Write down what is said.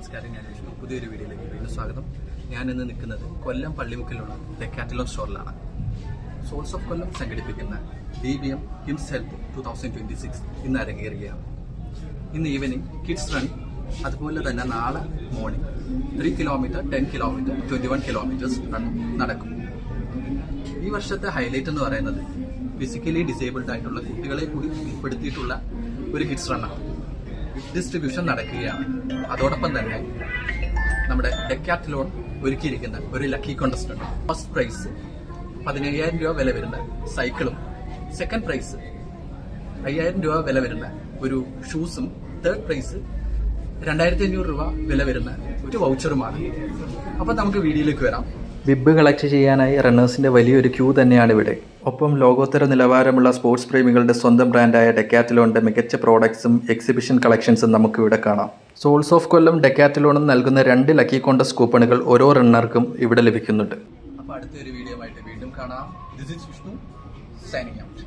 നമസ്കാരം, ഞാൻ വിഷ്ണു. പുതിയൊരു വീഡിയോയിലേക്ക് വീണ്ടും സ്വാഗതം. ഞാനിന്ന് നിൽക്കുന്നത് കൊല്ലം പള്ളിമുക്കിലുള്ള ഡെക്കാത്തലോൺ സ്റ്റോറിലാണ്. സോൾസ് ഓഫ് കൊല്ലം സംഘടിപ്പിക്കുന്ന DBM കിംസ് ഹെൽത്ത് 2026 ഇന്ന് അരങ്ങേറുകയാണ്. ഇന്ന് ഈവനിങ് കിഡ്സ് റൺ, അതുപോലെ തന്നെ നാളെ morning 3 kilometre, 10 kilometre, 21 kilometres run നടക്കും. ഈ വർഷത്തെ ഹൈലൈറ്റ് എന്ന് പറയുന്നത് ഫിസിക്കലി ഡിസേബിൾഡ് ആയിട്ടുള്ള കുട്ടികളെ കൂടി ഉൾപ്പെടുത്തിയിട്ടുള്ള ഒരു കിഡ്സ് റണ്ണാണ്. ഡിസ്ട്രിബ്യൂഷൻ നടക്കുകയാണ്. അതോടൊപ്പം തന്നെ നമ്മുടെ ഡെക്കാത്തലോൺ ഒരുക്കിയിരിക്കുന്ന ഒരു ലക്കി കോൺടെസ്റ്റ്. ഫസ്റ്റ് പ്രൈസ് 15,000 രൂപ വില വരുന്ന സൈക്കിളും, സെക്കൻഡ് പ്രൈസ് 5,000 രൂപ വില വരുന്ന ഒരു ഷൂസും, തേർഡ് പ്രൈസ് 2,500 രൂപ വില വരുന്ന ഒരു വൗച്ചറുമാണ്. അപ്പൊ നമുക്ക് വീഡിയോയിലേക്ക് വരാം. ബിബ് കളക്ട് ചെയ്യാനായി റണ്ണേഴ്സിന്റെ വലിയൊരു ക്യൂ തന്നെയാണ് ഇവിടെ. ഒപ്പം ലോകോത്തര നിലവാരമുള്ള സ്പോർട്സ് പ്രേമികളുടെ സ്വന്തം ബ്രാൻഡായ ഡെക്കാത്തലോണിന്റെ മികച്ച പ്രോഡക്ട്സും എക്സിബിഷൻ കളക്ഷൻസും നമുക്കിവിടെ കാണാം. സോൾസ് ഓഫ് കൊല്ലം ഡെക്കാത്തലോണും നൽകുന്ന 2 ലക്കി കോൺടെസ്റ്റ് കൂപ്പണുകൾ ഓരോ റണ്ണർക്കും ഇവിടെ ലഭിക്കുന്നുണ്ട്. അപ്പോൾ അടുത്തൊരു വീഡിയോ ആയിട്ട് വീണ്ടും കാണാം. This is Vishnu signing out.